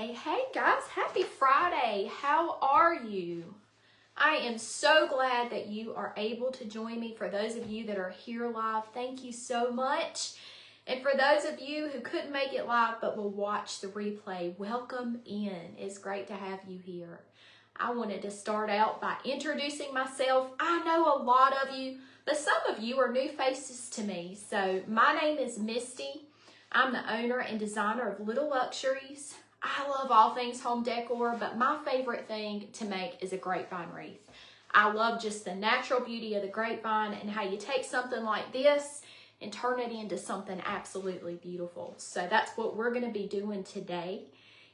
Hey guys, happy Friday. How are you? I am so glad that you are able to join me. For those of you that are here live, thank you so much. And for those of you who couldn't make it live but will watch the replay, welcome in. It's great to have you here. I wanted to start out by introducing myself. I know a lot of you, but some of you are new faces to me. So my name is Misty. I'm the owner and designer of Little Luxuries. I love all things home decor, but my favorite thing to make is a grapevine wreath. I love just the natural beauty of the grapevine and how you take something like this and turn it into something absolutely beautiful. So that's what we're going to be doing today,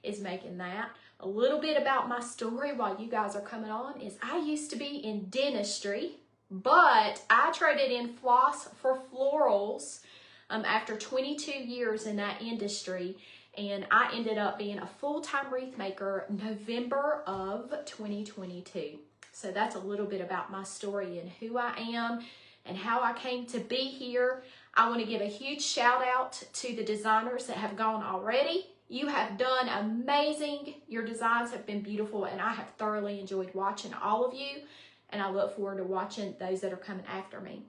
is making that. A little bit about my story while you guys are coming on is I used to be in dentistry, but I traded in floss for florals after 22 years in that industry. And I ended up being a full-time wreath maker November of 2022. So that's a little bit about my story and who I am and how I came to be here. I want to give a huge shout out to the designers that have gone already. You have done amazing. Your designs have been beautiful and I have thoroughly enjoyed watching all of you. And I look forward to watching those that are coming after me.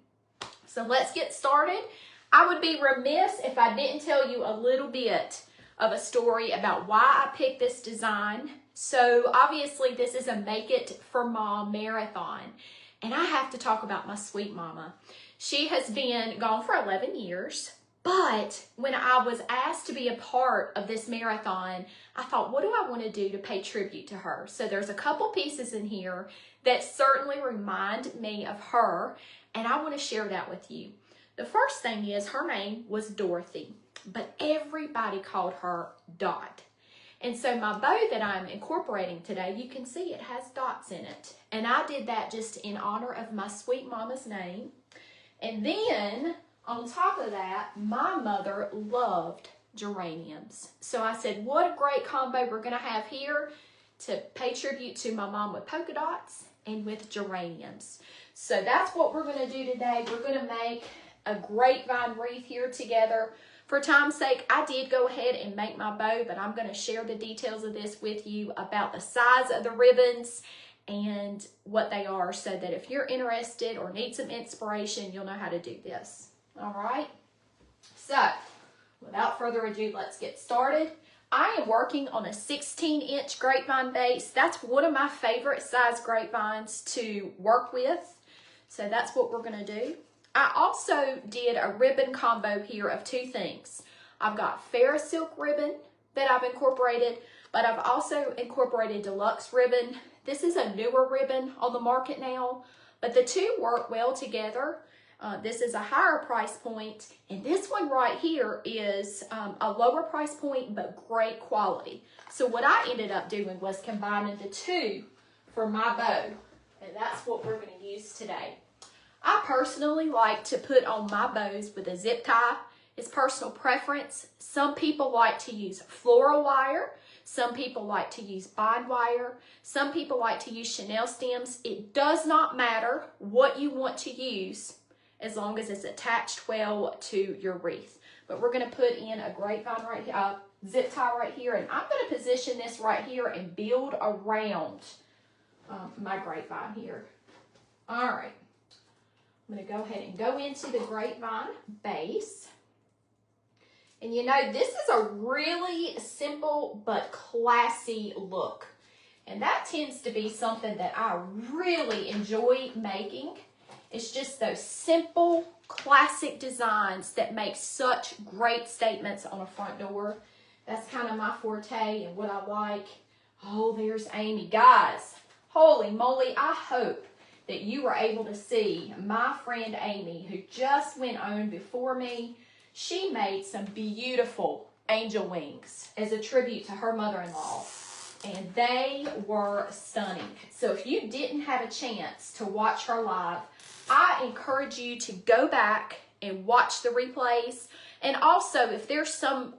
So let's get started. I would be remiss if I didn't tell you a little bit of a story about why I picked this design. So obviously this is a Make It for Mom marathon. And I have to talk about my sweet mama. She has been gone for 11 years. But when I was asked to be a part of this marathon, I thought, what do I want to do to pay tribute to her? So there's a couple pieces in here that certainly remind me of her. And I want to share that with you. The first thing is her name was Dorothy, but everybody called her Dot. And so my bow that I'm incorporating today, you can see it has dots in it. And I did that just in honor of my sweet mama's name. And then on top of that, my mother loved geraniums. So I said, what a great combo we're gonna have here to pay tribute to my mom with polka dots and with geraniums. So that's what we're gonna do today. We're gonna make a grapevine wreath here together. For time's sake, I did go ahead and make my bow, but I'm going to share the details of this with you about the size of the ribbons and what they are, so that if you're interested or need some inspiration, you'll know how to do this. All right. So without further ado, let's get started. I am working on a 16-inch grapevine base. That's one of my favorite size grapevines to work with. So that's what we're going to do. I also did a ribbon combo here of two things. I've got Ferris silk ribbon that I've incorporated, but I've also incorporated deluxe ribbon. This is a newer ribbon on the market now, but the two work well together. This is a higher price point, and this one right here is a lower price point, but great quality. So what I ended up doing was combining the two for my bow, and that's what we're going to use today. I personally like to put on my bows with a zip tie. It's personal preference. Some people like to use floral wire. Some people like to use bind wire. Some people like to use chenille stems. It does not matter what you want to use as long as it's attached well to your wreath. But we're going to put in a grapevine right here, zip tie right here, and I'm going to position this right here and build around my grapevine here. All right. I'm going to go ahead and go into the grapevine base. And you know, this is a really simple but classy look. And that tends to be something that I really enjoy making. It's just those simple, classic designs that make such great statements on a front door. That's kind of my forte and what I like. Oh, there's Amy. Guys, holy moly, I hope that you were able to see my friend Amy, who just went on before me. She made some beautiful angel wings as a tribute to her mother-in-law, and they were stunning. So if you didn't have a chance to watch her live, I encourage you to go back and watch the replays. And also, if there's some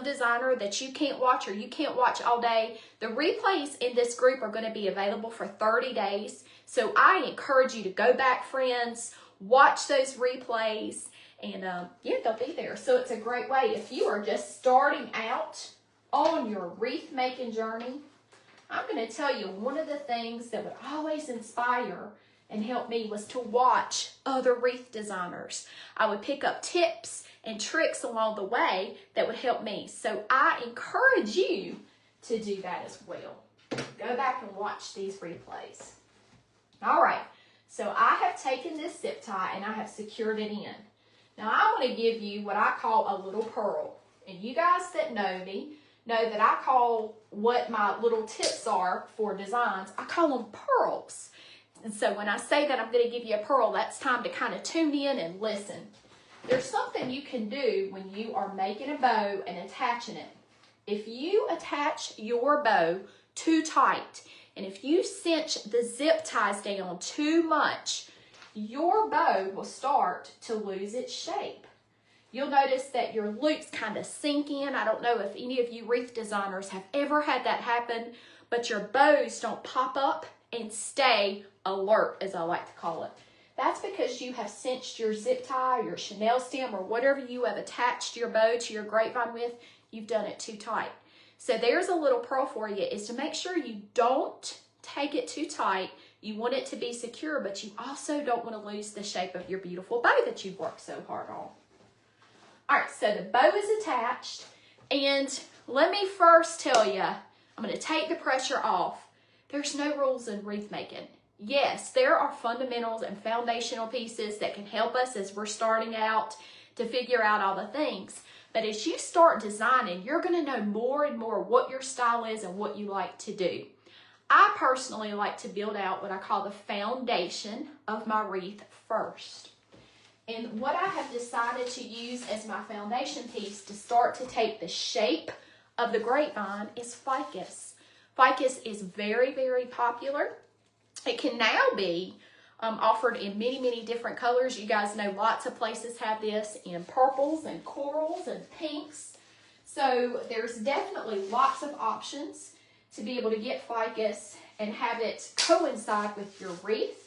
designer that you can't watch or you can't watch all day, the replays in this group are going to be available for 30 days. So I encourage you to go back, friends, watch those replays, and yeah, they'll be there. So it's a great way if you are just starting out on your wreath making journey, I'm going to tell you one of the things that would always inspire and help me was to watch other wreath designers. I would pick up tips and tricks along the way that would help me. So I encourage you to do that as well. Go back and watch these replays. All right, so I have taken this zip tie and I have secured it in. Now I want to give you what I call a little pearl. And you guys that know me know that I call what my little tips are for designs, I call them pearls. And so when I say that I'm going to give you a pearl, that's time to kind of tune in and listen. There's something you can do when you are making a bow and attaching it. If you attach your bow too tight, and if you cinch the zip ties down too much, your bow will start to lose its shape. You'll notice that your loops kind of sink in. I don't know if any of you wreath designers have ever had that happen, but your bows don't pop up and stay alert, as I like to call it. That's because you have cinched your zip tie, your chenille stem, or whatever you have attached your bow to your grapevine with, you've done it too tight. So there's a little pearl for you, is to make sure you don't take it too tight. You want it to be secure, but you also don't want to lose the shape of your beautiful bow that you've worked so hard on. All right, so the bow is attached, and let me first tell you, I'm going to take the pressure off. There's no rules in wreath making. Yes, there are fundamentals and foundational pieces that can help us as we're starting out to figure out all the things. But as you start designing, you're going to know more and more what your style is and what you like to do. I personally like to build out what I call the foundation of my wreath first. And what I have decided to use as my foundation piece to start to take the shape of the grapevine is ficus. Ficus is very, very popular. It can now be offered in many, many different colors. You guys know lots of places have this in purples and corals and pinks. So there's definitely lots of options to be able to get ficus and have it coincide with your wreath.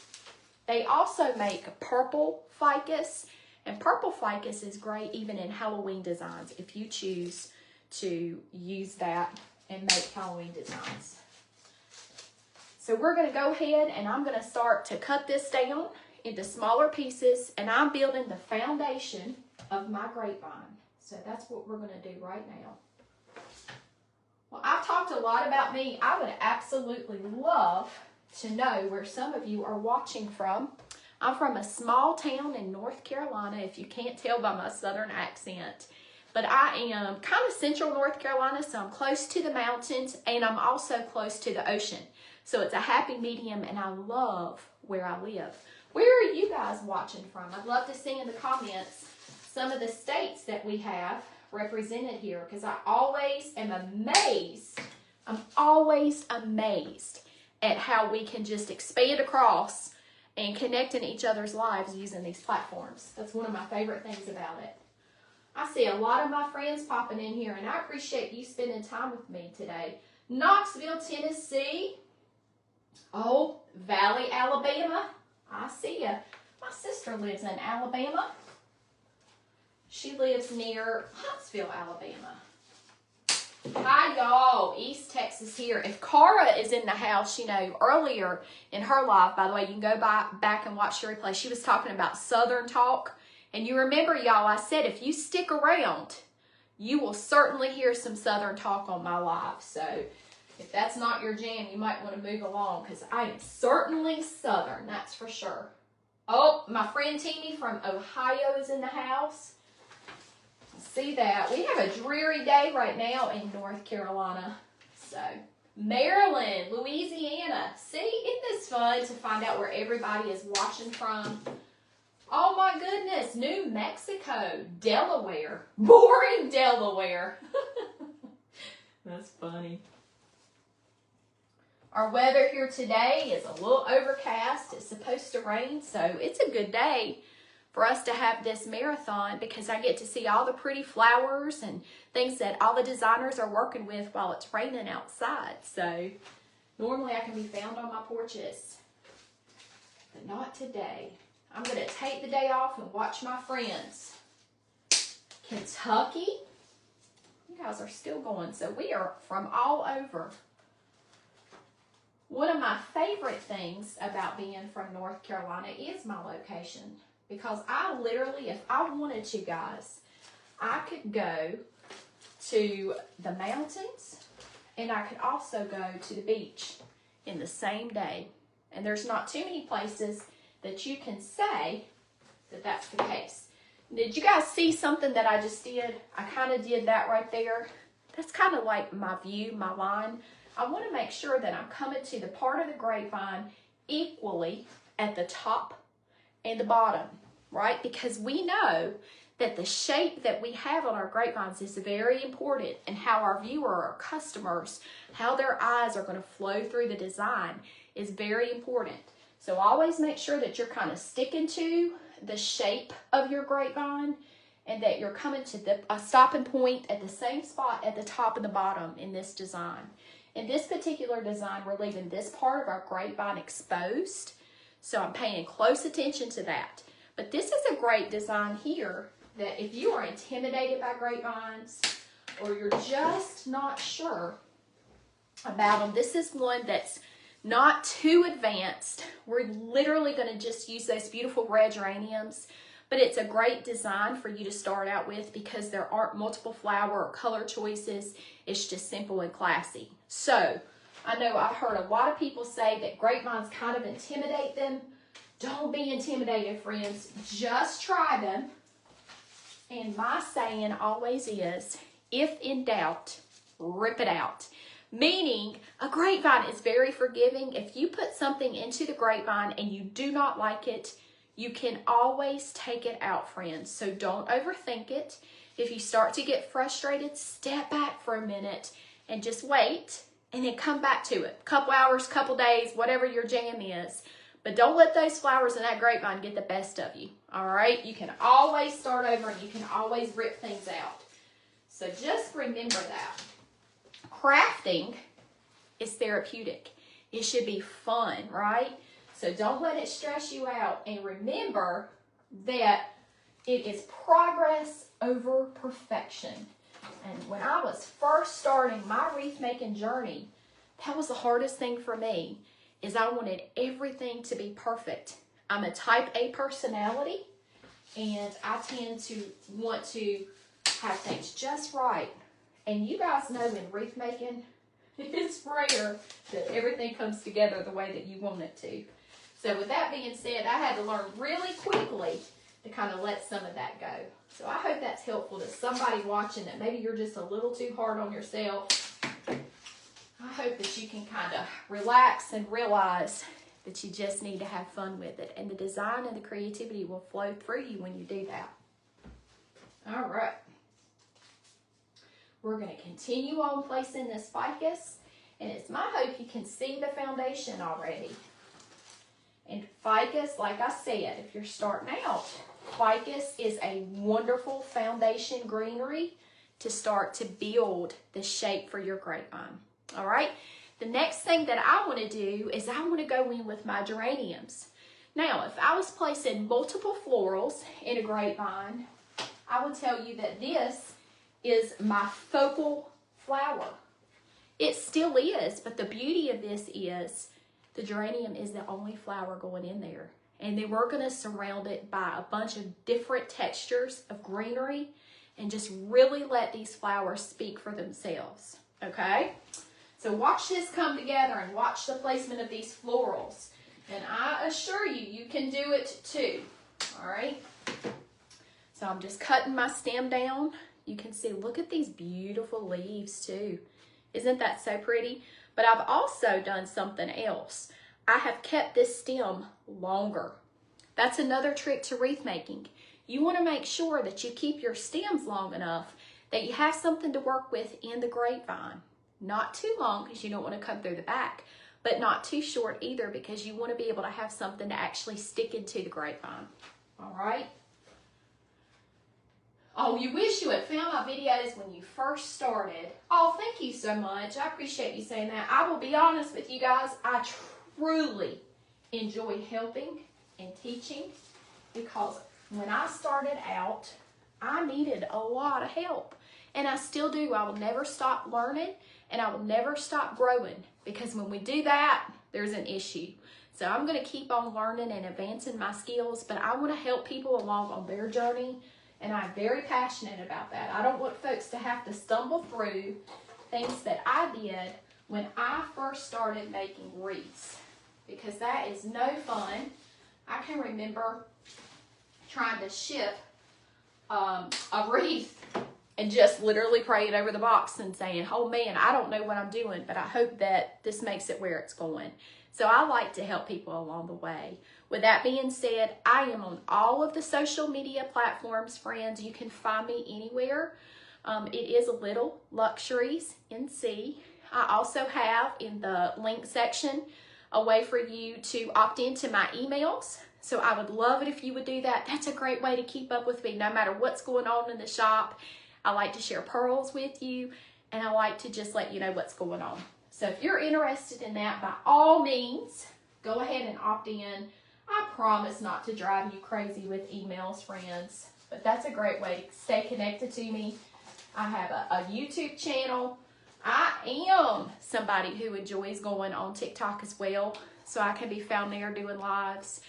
They also make purple ficus, and purple ficus is great even in Halloween designs if you choose to use that and make Halloween designs. So we're going to go ahead and I'm going to start to cut this down into smaller pieces, and I'm building the foundation of my grapevine. So that's what we're going to do right now. Well, I've talked a lot about me. I would absolutely love to know where some of you are watching from. I'm from a small town in North Carolina, if you can't tell by my southern accent. But I am kind of central North Carolina, so I'm close to the mountains, and I'm also close to the ocean. So it's a happy medium, and I love where I live. Where are you guys watching from? I'd love to see in the comments some of the states that we have represented here, because I always am amazed. I'm always amazed at how we can just expand across and connect in each other's lives using these platforms. That's one of my favorite things about it. I see a lot of my friends popping in here, and I appreciate you spending time with me today. Knoxville, Tennessee. Oh, Valley, Alabama. I see ya. My sister lives in Alabama. She lives near Huntsville, Alabama. Hi, y'all. East Texas here. If Cara is in the house, you know, earlier in her life, by the way, you can go back and watch the replay. She was talking about Southern talk. And you remember, y'all, I said if you stick around, you will certainly hear some Southern talk on my live. So if that's not your jam, you might want to move along, because I am certainly Southern, that's for sure. Oh, my friend Teeny from Ohio is in the house. See that. We have a dreary day right now in North Carolina. So, Maryland, Louisiana. See, isn't this fun to find out where everybody is watching from? Oh my goodness, New Mexico, Delaware. Boring Delaware. That's funny. Our weather here today is a little overcast. It's supposed to rain, so it's a good day for us to have this marathon, because I get to see all the pretty flowers and things that all the designers are working with while it's raining outside. So normally I can be found on my porches, but not today. I'm going to take the day off and watch my friends. Kentucky. You guys are still going. So we are from all over. One of my favorite things about being from North Carolina is my location. Because I literally, if I wanted to, guys, I could go to the mountains and I could also go to the beach in the same day. And there's not too many places that you can say that that's the case. Did you guys see something that I just did? I kind of did that right there. That's kind of like my view, my line. I want to make sure that I'm coming to the part of the grapevine equally at the top and the bottom, right? Because we know that the shape that we have on our grapevines is very important, and how our viewer or customers, how their eyes are going to flow through the design is very important. So always make sure that you're kind of sticking to the shape of your grapevine and that you're coming to a stopping point at the same spot at the top and the bottom in this design. In this particular design, we're leaving this part of our grapevine exposed, so I'm paying close attention to that. But this is a great design here that if you are intimidated by grapevines or you're just not sure about them, this is one that's not too advanced. We're literally going to just use those beautiful red geraniums, but it's a great design for you to start out with because there aren't multiple flower or color choices. It's just simple and classy. So I know I've heard a lot of people say that grapevines kind of intimidate them. Don't be intimidated, friends. Just try them. And my saying always is, if in doubt, rip it out. Meaning, a grapevine is very forgiving. If you put something into the grapevine and you do not like it, you can always take it out, friends. So don't overthink it. If you start to get frustrated, step back for a minute and just wait and then come back to it. Couple hours, couple days, whatever your jam is. But don't let those flowers in that grapevine get the best of you, all right? You can always start over and you can always rip things out. So just remember that. Crafting is therapeutic. It should be fun, right? So don't let it stress you out. And remember that it is progress over perfection. And when I was first starting my wreath making journey, that was the hardest thing for me, is I wanted everything to be perfect. I'm a type A personality, and I tend to want to have things just right. And you guys know in wreath making, it's rare that everything comes together the way that you want it to. So with that being said, I had to learn really quickly to kind of let some of that go. So I hope that's helpful to somebody watching that maybe you're just a little too hard on yourself. I hope that you can kind of relax and realize that you just need to have fun with it. And the design and the creativity will flow through you when you do that. All right. We're going to continue on placing this ficus. And it's my hope you can see the foundation already. And ficus, like I said, if you're starting out, ficus is a wonderful foundation greenery to start to build the shape for your grapevine. All right, the next thing that I want to do is I want to go in with my geraniums. Now, if I was placing multiple florals in a grapevine, I would tell you that this is my focal flower. It still is, but the beauty of this is the geranium is the only flower going in there. And then we're going to surround it by a bunch of different textures of greenery and just really let these flowers speak for themselves, okay? So watch this come together and watch the placement of these florals. And I assure you, you can do it too, all right? So I'm just cutting my stem down. You can see, look at these beautiful leaves too. Isn't that so pretty? But I've also done something else. I have kept this stem longer. That's another trick to wreath making. You want to make sure that you keep your stems long enough that you have something to work with in the grapevine. Not too long because you don't want to come through the back, but not too short either because you want to be able to have something to actually stick into the grapevine. All right? Oh, you wish you had found my videos when you first started. Oh, thank you so much. I appreciate you saying that. I will be honest with you guys. I truly enjoy helping and teaching because when I started out, I needed a lot of help. And I still do. I will never stop learning, and I will never stop growing, because when we do that, there's an issue. So I'm going to keep on learning and advancing my skills, but I want to help people along on their journey, and I'm very passionate about that. I don't want folks to have to stumble through things that I did when I first started making wreaths, because that is no fun. I can remember trying to ship a wreath and just literally praying over the box and saying, oh man, I don't know what I'm doing, but I hope that this makes it where it's going. So I like to help people along the way. With that being said, I am on all of the social media platforms, friends. You can find me anywhere. It is a Little Luxuries NC. I also have in the link section a way for you to opt into my emails. So I would love it if you would do that. That's a great way to keep up with me no matter what's going on in the shop. I like to share pearls with you, and I like to just let you know what's going on. So if you're interested in that, by all means, go ahead and opt in. I promise not to drive you crazy with emails, friends, but that's a great way to stay connected to me. I have a YouTube channel. I am somebody who enjoys going on TikTok as well, so I can be found there doing lives.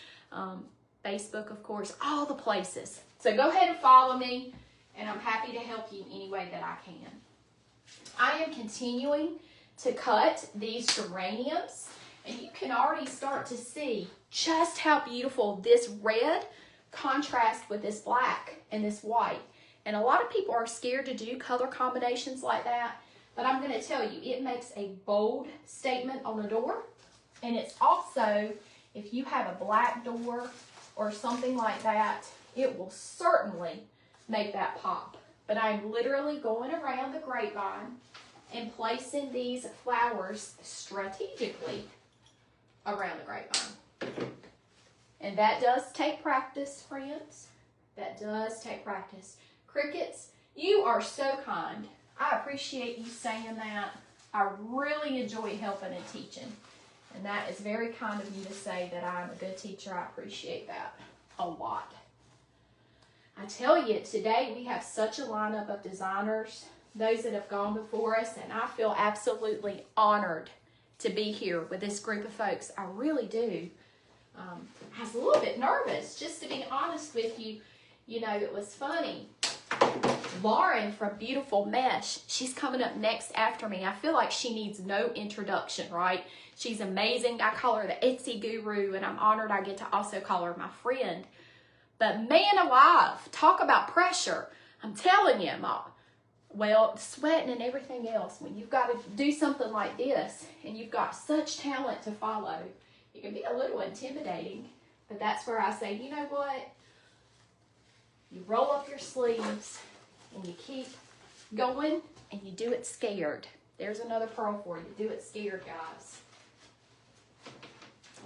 Facebook, of course, all the places. So go ahead and follow me, and I'm happy to help you in any way that I can. I am continuing to cut these geraniums, and you can already start to see just how beautiful this red contrasts with this black and this white. And a lot of people are scared to do color combinations like that, but I'm going to tell you, it makes a bold statement on a door. And it's also, if you have a black door or something like that, it will certainly make that pop. But I'm literally going around the grapevine and placing these flowers strategically around the grapevine. And that does take practice, friends. That does take practice. Crickets, you are so kind. I appreciate you saying that. I really enjoy helping and teaching. And that is very kind of you to say that I'm a good teacher. I appreciate that a lot. I tell you, today we have such a lineup of designers, those that have gone before us, and I feel absolutely honored to be here with this group of folks. I really do. I was a little bit nervous, just to be honest with you. You know, it was funny. Lauren from Beautiful Mesh, she's coming up next after me. I feel like she needs no introduction, right? She's amazing. I call her the Etsy guru, and I'm honored I get to also call her my friend. But man alive, talk about pressure. I'm telling you, well, sweating and everything else, when you've got to do something like this and you've got such talent to follow, it can be a little intimidating. But that's where I say, you know what? You roll up your sleeves and you keep going and you do it scared. There's another pearl for you. Do it scared, guys.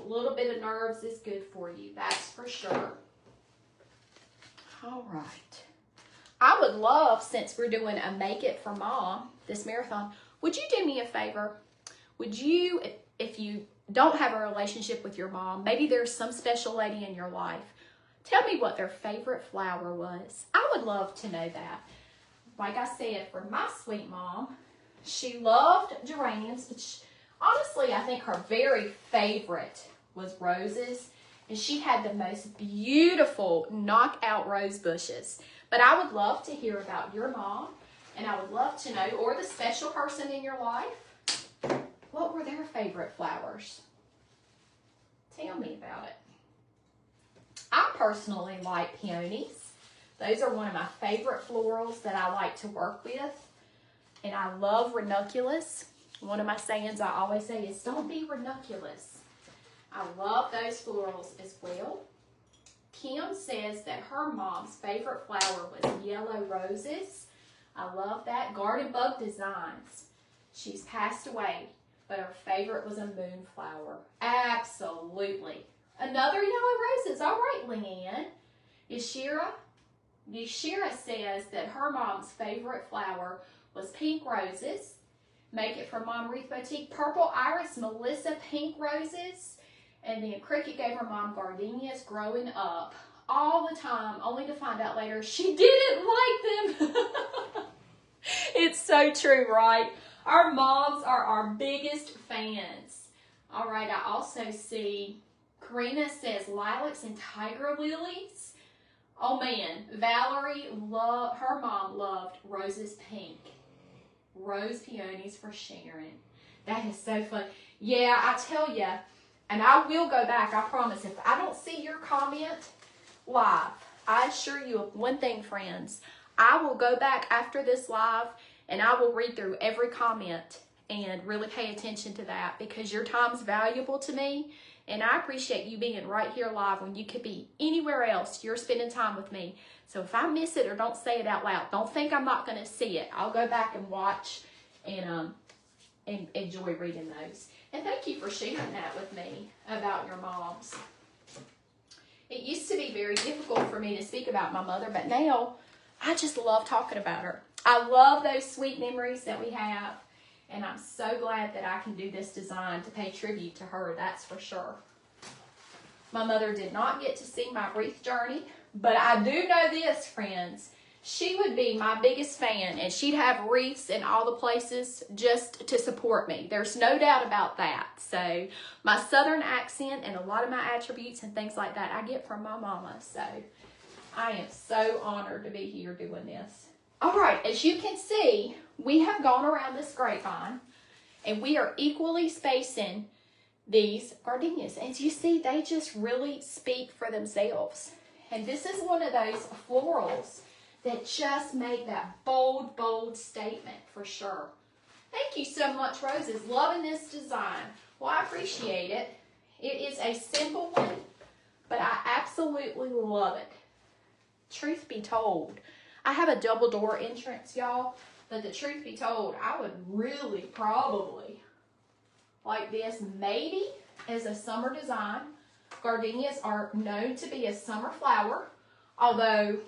A little bit of nerves is good for you, that's for sure. All right. I would love, since we're doing a Make It for Mom, this marathon, would you do me a favor? Would you, if you don't have a relationship with your mom, maybe there's some special lady in your life, tell me what their favorite flower was. I would love to know that. Like I said, for my sweet mom, she loved geraniums, but honestly, I think her very favorite was roses. And she had the most beautiful knockout rose bushes. But I would love to hear about your mom, and I would love to know, or the special person in your life, what were their favorite flowers? Tell me about it. I personally like peonies. Those are one of my favorite florals that I like to work with. And I love ranunculus. One of my sayings I always say is, don't be ranunculus. I love those florals as well. Kim says that her mom's favorite flower was yellow roses. I love that. Garden Bug Designs. She's passed away, but her favorite was a moonflower. Absolutely. Another yellow roses. All right, Leanne. Yashira says that her mom's favorite flower was pink roses. Make It for Mom Wreath Boutique. Purple Iris, Melissa, pink roses. And then Cricket gave her mom gardenias growing up all the time, only to find out later she didn't like them. So true, right? Our moms are our biggest fans. All right, I also see Karina says lilacs and tiger lilies. Oh man, Valerie, her mom loved roses pink. Rose peonies for Sharon. That is so fun. Yeah, I tell you, and I will go back, I promise. If I don't see your comment live, I assure you of one thing, friends. I will go back after this live and I will read through every comment and really pay attention to that, because your time's valuable to me. And I appreciate you being right here live when you could be anywhere else. You're spending time with me. So if I miss it or don't say it out loud, don't think I'm not going to see it. I'll go back and watch and enjoy reading those. And thank you for sharing that with me about your moms. It used to be very difficult for me to speak about my mother, but now I just love talking about her. I love those sweet memories that we have. And I'm so glad that I can do this design to pay tribute to her, that's for sure. My mother did not get to see my wreath journey, but I do know this, friends. She would be my biggest fan, and she'd have wreaths in all the places just to support me. There's no doubt about that. So my southern accent and a lot of my attributes and things like that I get from my mama. So I am so honored to be here doing this. All right, as you can see, we have gone around this grapevine and we are equally spacing these gardenias. As you see, they just really speak for themselves. And this is one of those florals that just make that bold, bold statement for sure. Thank you so much, Roses. Loving this design. Well, I appreciate it. It is a simple one, but I absolutely love it. Truth be told, I have a double door entrance, y'all, but the truth be told, I would really probably like this maybe as a summer design. Gardenias are known to be a summer flower, although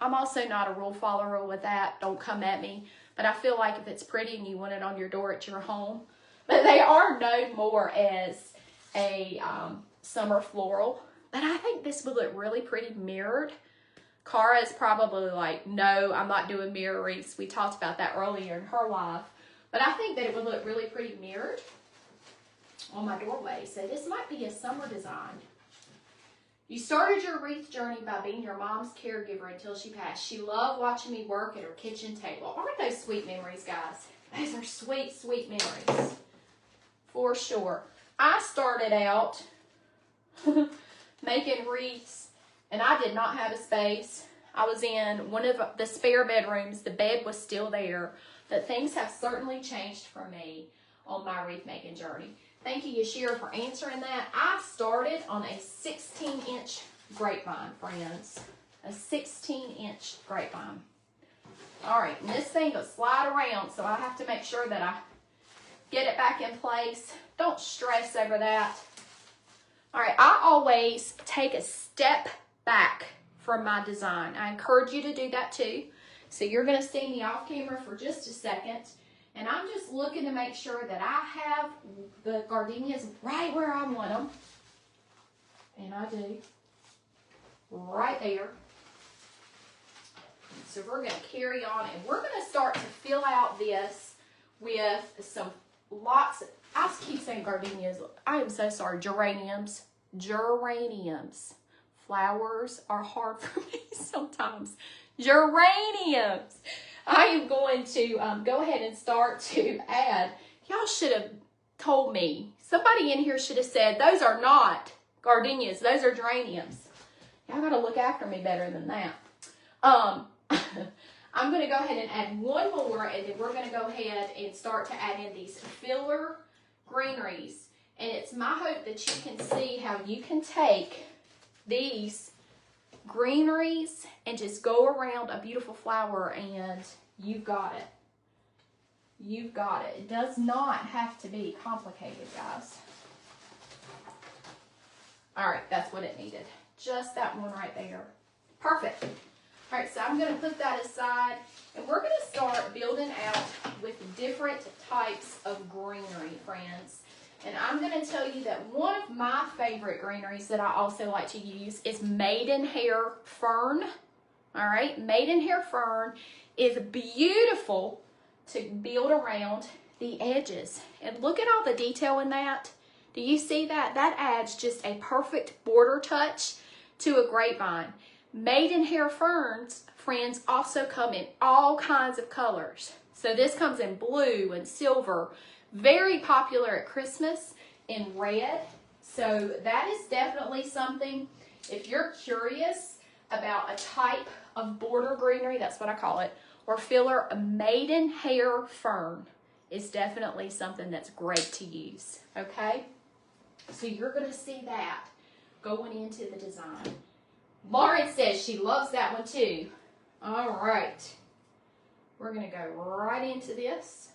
I'm also not a rule follower with that. Don't come at me. But I feel like if it's pretty and you want it on your door at your home, but they are known more as a summer floral. But I think this would look really pretty mirrored. Cara is probably like, no, I'm not doing mirror wreaths. We talked about that earlier in her life. But I think that it would look really pretty mirrored on my doorway. So this might be a summer design. You started your wreath journey by being your mom's caregiver until she passed. She loved watching me work at her kitchen table. Aren't those sweet memories, guys? Those are sweet, sweet memories. For sure. I started out making wreaths, and I did not have a space. I was in one of the spare bedrooms. The bed was still there, but things have certainly changed for me on my wreath making journey. Thank you, Yashira, for answering that. I started on a 16-inch grapevine, friends. A 16-inch grapevine. All right, and this thing will slide around, so I have to make sure that I get it back in place. Don't stress over that. All right, I always take a step back from my design. I encourage you to do that too. So you're going to see me off camera for just a second. And I'm just looking to make sure that I have the gardenias right where I want them. And I do. Right there. So we're going to carry on, and we're going to start to fill out this with some lots of, I keep saying gardenias. I am so sorry. Geraniums. Geraniums. Flowers are hard for me sometimes. Geraniums. I am going to go ahead and start to add. Y'all should have told me. Somebody in here should have said, those are not gardenias. Those are geraniums. Y'all got to look after me better than that. I'm going to go ahead and add one more, and then we're going to go ahead and start to add in these filler greeneries. And it's my hope that you can see how you can take these greeneries and just go around a beautiful flower, and you've got it. You've got it. It does not have to be complicated, guys. All right, that's what it needed. Just that one right there. Perfect. All right, so I'm going to put that aside, and we're going to start building out with different types of greenery, friends. And I'm going to tell you that one of my favorite greeneries that I also like to use is maidenhair fern. All right, maidenhair fern is beautiful to build around the edges. And look at all the detail in that. Do you see that? That adds just a perfect border touch to a grapevine. Maidenhair ferns, friends, also come in all kinds of colors. So this comes in blue and silver, very popular at Christmas, in red. So that is definitely something, if you're curious about a type of border greenery, that's what I call it, or filler, a maidenhair fern is definitely something that's great to use, okay? So you're gonna see that going into the design. Lauren says she loves that one too. All right, we're gonna go right into this.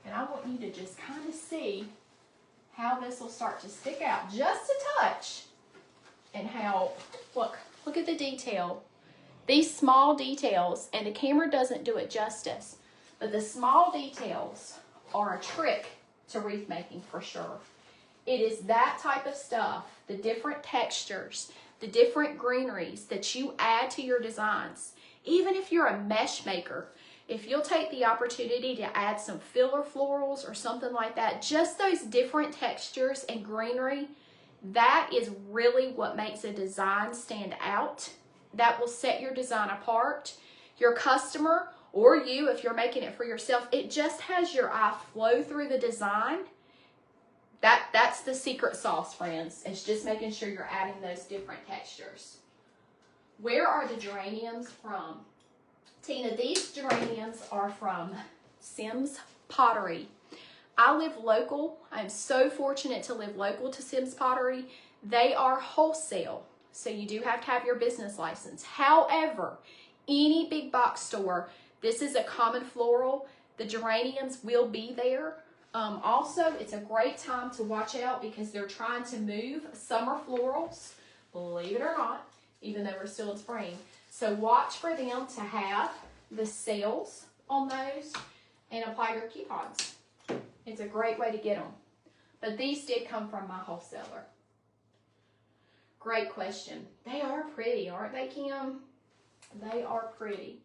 And I want you to just kind of see how this will start to stick out just a touch. And how, look at the detail. These small details, and the camera doesn't do it justice, but the small details are a trick to wreath making for sure. It is that type of stuff, the different textures, the different greeneries that you add to your designs. Even if you're a mesh maker, if you'll take the opportunity to add some filler florals or something like that, just those different textures and greenery, that is really what makes a design stand out. That will set your design apart. Your customer, or you, if you're making it for yourself, it just has your eye flow through the design. That's the secret sauce, friends. It's just making sure you're adding those different textures. Where are the geraniums from? Tina, these geraniums are from Sims Pottery. I live local. I'm so fortunate to live local to Sims Pottery. They are wholesale, so you do have to have your business license. However, any big box store, this is a common floral. The geraniums will be there. Also, it's a great time to watch out because they're trying to move summer florals, believe it or not, even though we're still in spring. So watch for them to have the sales on those and apply your coupons. It's a great way to get them. But these did come from my wholesaler. Great question. They are pretty, aren't they, Kim? They are pretty.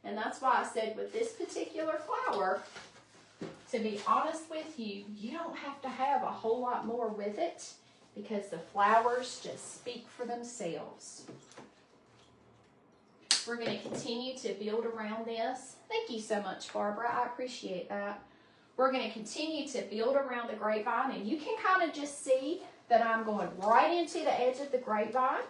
And that's why I said with this particular flower, to be honest with you, you don't have to have a whole lot more with it because the flowers just speak for themselves. We're going to continue to build around this. Thank you so much, Barbara. I appreciate that. We're going to continue to build around the grapevine, and you can kind of just see that I'm going right into the edge of the grapevine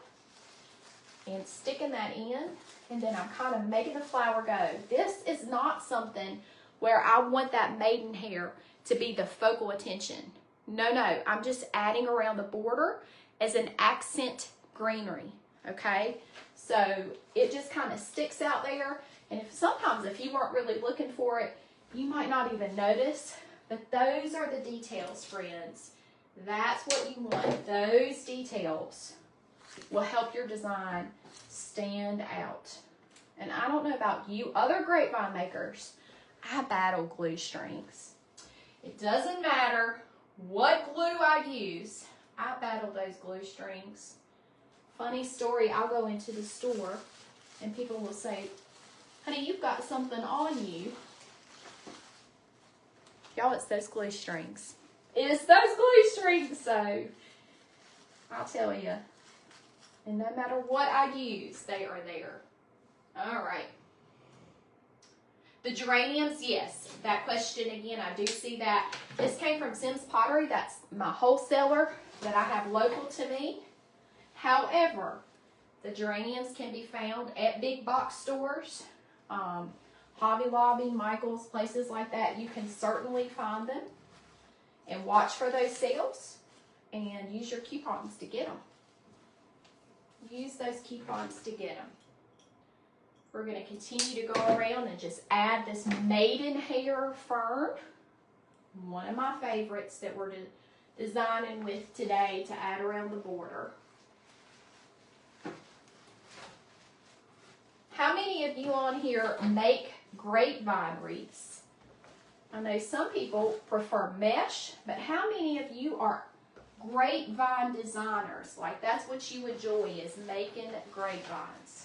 and sticking that in, and then I'm kind of making the flower go. This is not something where I want that maidenhair to be the focal attention. No, no, I'm just adding around the border as an accent greenery, okay? So it just kind of sticks out there, and sometimes if you weren't really looking for it, you might not even notice, but those are the details, friends. That's what you want. Those details will help your design stand out. And I don't know about you, other grapevine makers, I battle glue strings. It doesn't matter what glue I use, I battle those glue strings. Funny story, I'll go into the store and people will say, honey, you've got something on you. Y'all, it's those glue strings. It's those glue strings, so I'll tell you. And no matter what I use, they are there. All right. The geraniums, yes. That question again, I do see that. This came from Sims Pottery. That's my wholesaler that I have local to me. However, the geraniums can be found at big box stores. Hobby Lobby, Michael's, places like that. You can certainly find them. And watch for those sales. And use your coupons to get them. Use those coupons to get them. We're going to continue to go around and just add this maidenhair fern. One of my favorites that we're designing with today to add around the border. How many of you on here make grapevine wreaths? I know some people prefer mesh, but how many of you are grapevine designers? Like that's what you enjoy, is making grapevines.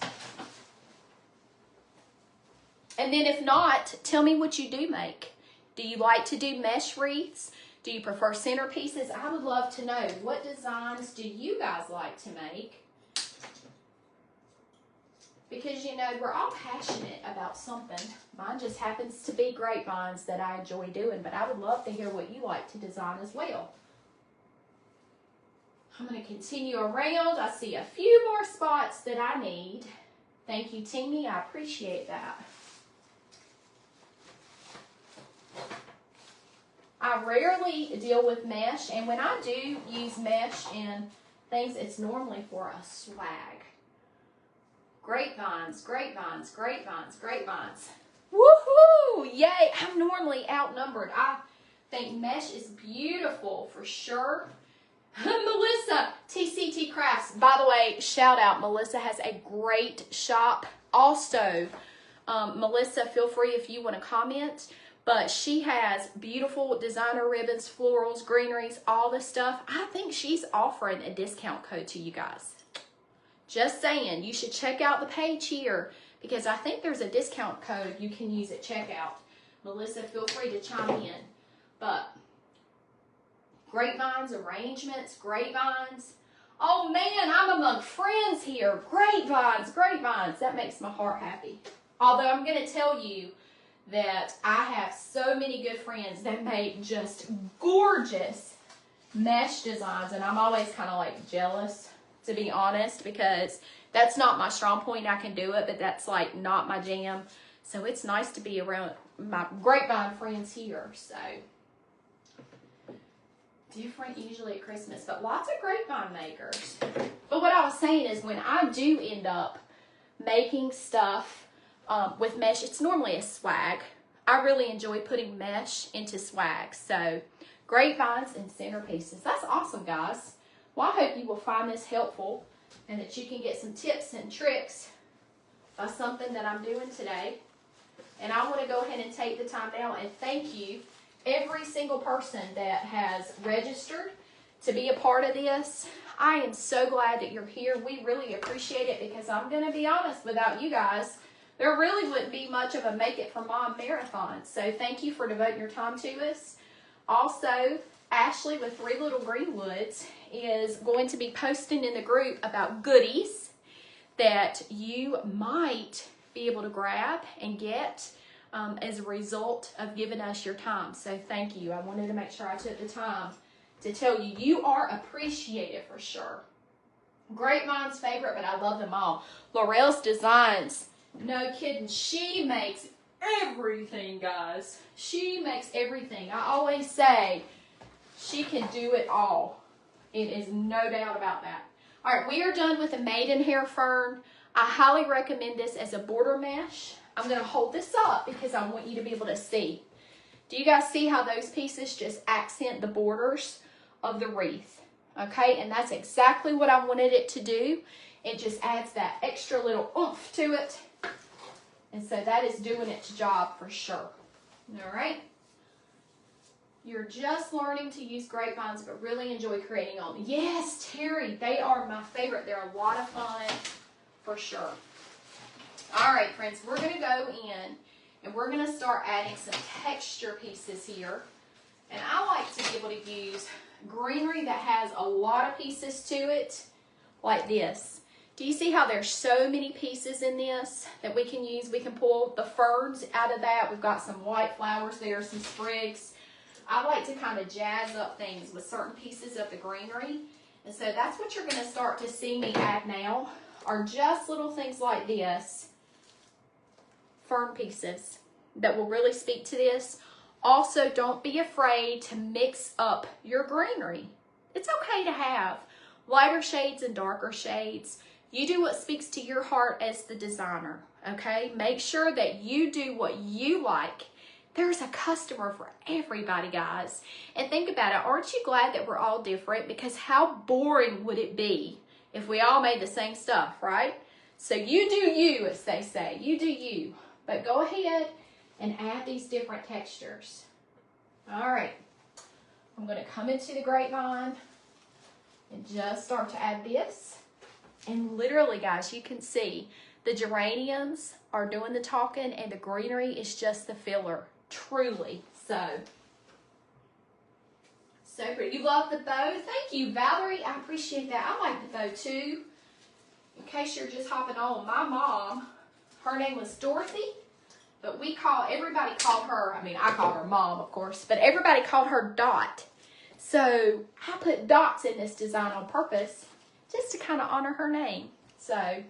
And then if not, tell me what you do make. Do you like to do mesh wreaths? Do you prefer centerpieces? I would love to know, what designs do you guys like to make? Because, you know, we're all passionate about something. Mine just happens to be grapevines that I enjoy doing, but I would love to hear what you like to design as well. I'm going to continue around. I see a few more spots that I need. Thank you, Teeny. I appreciate that. I rarely deal with mesh, and when I do use mesh in things, it's normally for a swag. Grapevines, grapevines, grapevines, grapevines. Woohoo! Yay! I'm normally outnumbered. I think mesh is beautiful for sure. Melissa, TCT Crafts. By the way, shout out. Melissa has a great shop. Also, Melissa, feel free if you want to comment. But she has beautiful designer ribbons, florals, greeneries, all this stuff. I think she's offering a discount code to you guys. Just saying, you should check out the page here because I think there's a discount code you can use at checkout. Melissa, feel free to chime in. But grapevines, arrangements, grapevines. Oh man, I'm among friends here. Grapevines, grapevines. That makes my heart happy. Although I'm going to tell you that I have so many good friends that make just gorgeous mesh designs, and I'm always kind of like jealous, to be honest, because that's not my strong point. I can do it, but that's like not my jam. So it's nice to be around my grapevine friends here. So different usually at Christmas, but lots of grapevine makers. But what I was saying is when I do end up making stuff with mesh, it's normally a swag. I really enjoy putting mesh into swags. So grapevines and centerpieces. That's awesome, guys. Well, I hope you will find this helpful and that you can get some tips and tricks by something that I'm doing today. And I want to go ahead and take the time now and thank you, every single person that has registered to be a part of this. I am so glad that you're here. We really appreciate it because I'm going to be honest, without you guys, there really wouldn't be much of a Make It for Mom marathon. So thank you for devoting your time to us. Also, Ashley with Three Little Greenwoods is going to be posting in the group about goodies that you might be able to grab and get as a result of giving us your time. So thank you. I wanted to make sure I took the time to tell you, you are appreciated for sure. Grapevine's favorite, but I love them all. Laurel's Designs. No kidding. She makes everything, guys. She makes everything. I always say she can do it all. It is no doubt about that. All right, we are done with the maidenhair fern. I highly recommend this as a border mesh. I'm going to hold this up because I want you to be able to see. Do you guys see how those pieces just accent the borders of the wreath? Okay, and that's exactly what I wanted it to do. It just adds that extra little oomph to it. And so that is doing its job for sure. All right. You're just learning to use grapevines, but really enjoy creating on them. Yes, Terry, they are my favorite. They're a lot of fun for sure. All right, friends, we're going to go in and we're going to start adding some texture pieces here. And I like to be able to use greenery that has a lot of pieces to it, like this. Do you see how there's so many pieces in this that we can use? We can pull the ferns out of that. We've got some white flowers there, some sprigs. I like to kind of jazz up things with certain pieces of the greenery. And so that's what you're going to start to see me add now, are just little things like this, fern pieces that will really speak to this. Also, don't be afraid to mix up your greenery. It's okay to have lighter shades and darker shades. You do what speaks to your heart as the designer, okay? Make sure that you do what you like. There's a customer for everybody, guys. And think about it. Aren't you glad that we're all different? Because how boring would it be if we all made the same stuff, right? So you do you, as they say. You do you. But go ahead and add these different textures. All right. I'm going to come into the grapevine and just start to add this. And literally, guys, you can see The geraniums are doing the talking, and the greenery is just the filler, truly. So pretty. You love the bow? Thank you, Valerie. I appreciate that. I like the bow too. In case you're just hopping on, my mom, her name was Dorothy, but everybody called her, I mean, I call her Mom, of course, but everybody called her Dot. So I put dots in this design on purpose just to kind of honor her name. So,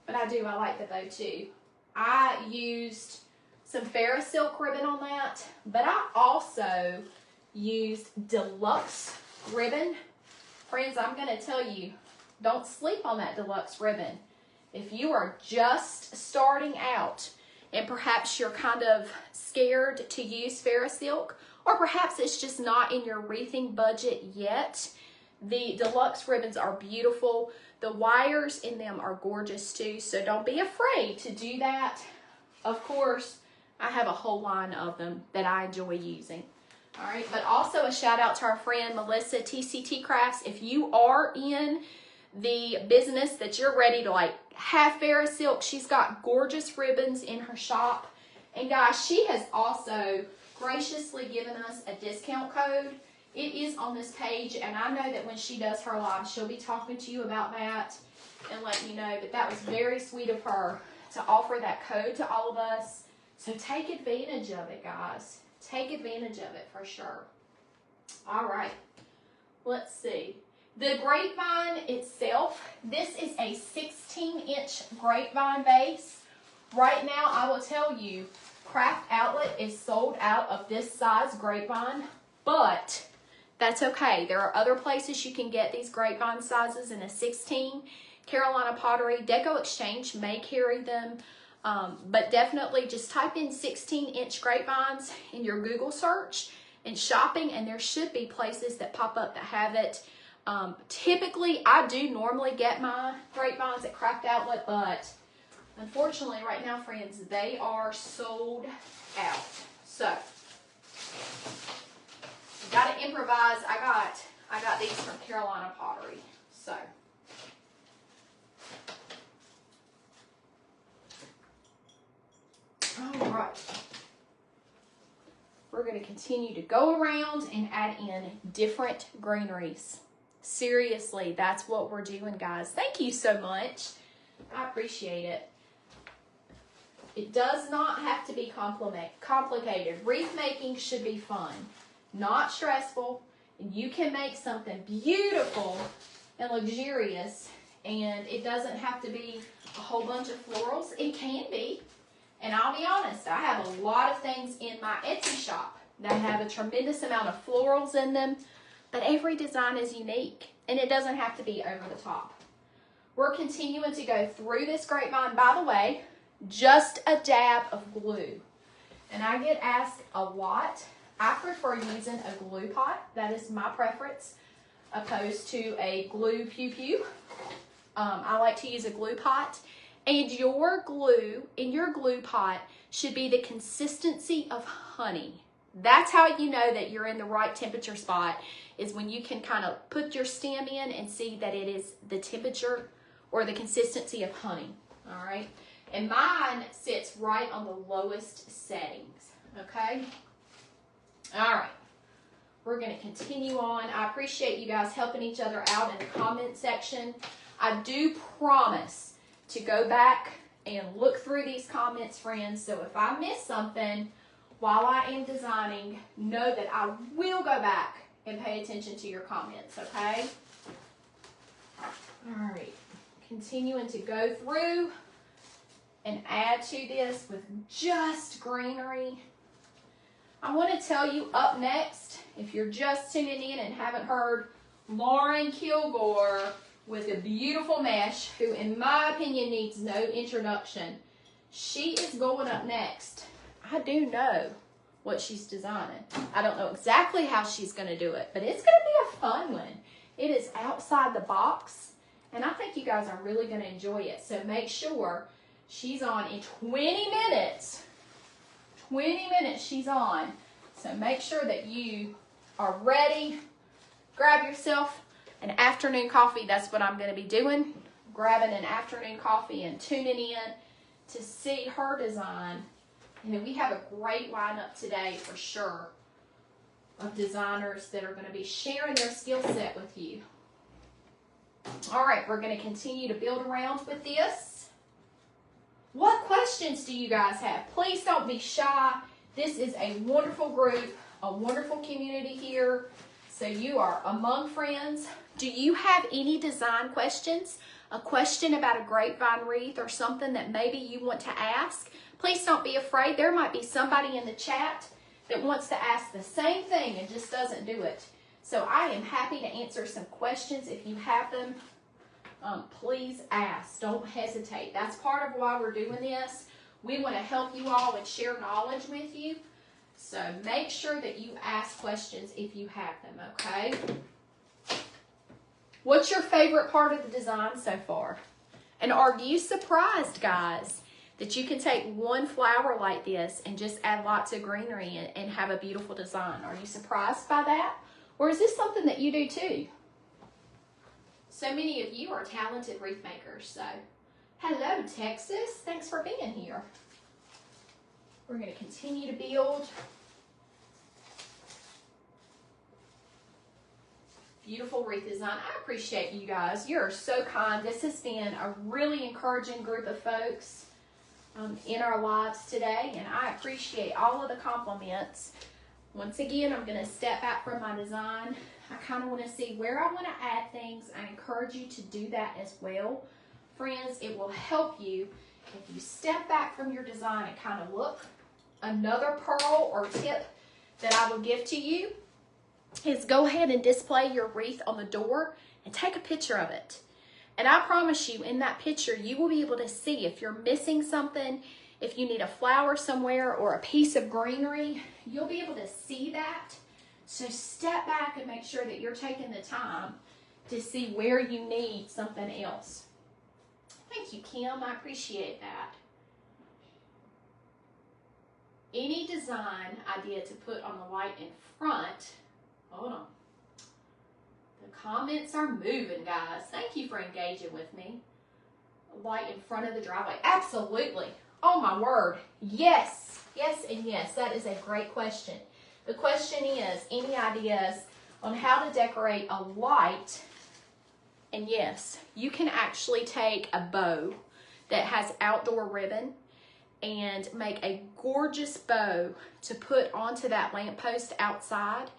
but I like the bow too. I used some Ferris silk ribbon on that, but I also used deluxe ribbon. Friends, I'm going to tell you, don't sleep on that deluxe ribbon. If you are just starting out and perhaps you're kind of scared to use Ferris silk, or perhaps it's just not in your wreathing budget yet, the deluxe ribbons are beautiful. The wires in them are gorgeous too, so don't be afraid to do that. Of course, I have a whole line of them that I enjoy using. All right, but also a shout out to our friend Melissa, TCT Crafts. If you are in the business that you're ready to like have Ferris silk, she's got gorgeous ribbons in her shop. And guys, she has also graciously given us a discount code. It is on this page, and I know that when she does her live, she'll be talking to you about that and letting you know. But that was very sweet of her to offer that code to all of us. So take advantage of it, guys. Take advantage of it for sure. All right, let's see. The grapevine itself, this is a 16-inch grapevine base. Right now, I will tell you, Craft Outlet is sold out of this size grapevine, but that's okay. There are other places you can get these grapevine sizes in a 16. Carolina Pottery, Deco Exchange may carry them, but definitely just type in 16-inch grapevines in your Google search and shopping, and there should be places that pop up that have it. Typically, I do normally get my grapevines at Craft Outlet, but unfortunately right now, friends, they are sold out. So, gotta improvise. I got these from Carolina Pottery. So, all right. We're going to continue to go around and add in different greeneries. Seriously, that's what we're doing, guys. Thank you so much. I appreciate it. It does not have to be complicated. Wreath making should be fun, not stressful. And you can make something beautiful and luxurious, and it doesn't have to be a whole bunch of florals. It can be. And I'll be honest, I have a lot of things in my Etsy shop that have a tremendous amount of florals in them, but every design is unique, and it doesn't have to be over the top. We're continuing to go through this grapevine. By the way, just a dab of glue. And I get asked a lot. I prefer using a glue pot. That is my preference, opposed to a glue pew-pew. I like to use a glue pot. And your glue in your glue pot should be the consistency of honey. That's how you know that you're in the right temperature spot, is when you can kind of put your stem in and see that it is the temperature or the consistency of honey. All right. And mine sits right on the lowest settings. Okay. All right. We're going to continue on. I appreciate you guys helping each other out in the comment section. I do promise to go back and look through these comments, friends. So if I miss something while I am designing, know that I will go back and pay attention to your comments, okay? All right, continuing to go through and add to this with just greenery. I want to tell you up next, if you're just tuning in and haven't heard, Lauren Kilgore with a beautiful mesh, who in my opinion needs no introduction. She is going up next. I do know what she's designing. I don't know exactly how she's going to do it, but it's going to be a fun one. It is outside the box, and I think you guys are really going to enjoy it. So make sure she's on in 20 minutes. 20 minutes she's on. So make sure that you are ready. Grab yourself an afternoon coffee. That's what I'm going to be doing. grabbing an afternoon coffee and tuning in to see her design. And then we have a great lineup today for sure of designers that are going to be sharing their skill set with you. All right, we're going to continue to build around with this. What questions do you guys have? Please don't be shy. This is a wonderful group, a wonderful community here. So you are among friends. Do you have any design questions? A question about a grapevine wreath or something that maybe you want to ask? Please don't be afraid. There might be somebody in the chat that wants to ask the same thing and just doesn't do it. So I am happy to answer some questions if you have them. Please ask. Don't hesitate. That's part of why we're doing this. We want to help you all and share knowledge with you. So make sure that you ask questions if you have them, okay? What's your favorite part of the design so far? And are you surprised, guys, that you can take one flower like this and just add lots of greenery and have a beautiful design? Are you surprised by that? Or is this something that you do too? So many of you are talented wreath makers. So hello, Texas. Thanks for being here. We're going to continue to build. Beautiful wreath design. I appreciate you guys. You're so kind. This has been a really encouraging group of folks in our lives today, and I appreciate all of the compliments. Once again, I'm going to step back from my design. I kind of want to see where I want to add things. I encourage you to do that as well. Friends, it will help you if you step back from your design and kind of look. Another pearl or tip that I will give to you is go ahead and display your wreath on the door and take a picture of it. And I promise you, in that picture, you will be able to see if you're missing something, if you need a flower somewhere or a piece of greenery, you'll be able to see that. So step back and make sure that you're taking the time to see where you need something else. Thank you, Kim. I appreciate that. Any design idea to put on the light in front. Hold on. The comments are moving, guys. Thank you for engaging with me. Light in front of the driveway. Absolutely. Oh, my word. Yes. Yes and yes. That is a great question. The question is, any ideas on how to decorate a light? And yes, you can actually take a bow that has outdoor ribbon and make a gorgeous bow to put onto that lamppost outside.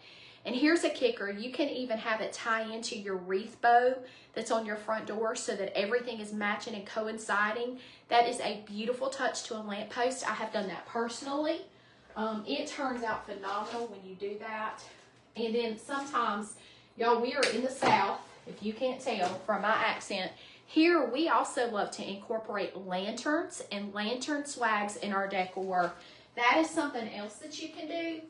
And here's a kicker. You can even have it tie into your wreath bow that's on your front door so that everything is matching and coinciding. That is a beautiful touch to a lamppost. I have done that personally. It turns out phenomenal when you do that. And then sometimes, y'all, we are in the South, if you can't tell from my accent. Here, we also love to incorporate lanterns and lantern swags in our decor. That is something else that you can do,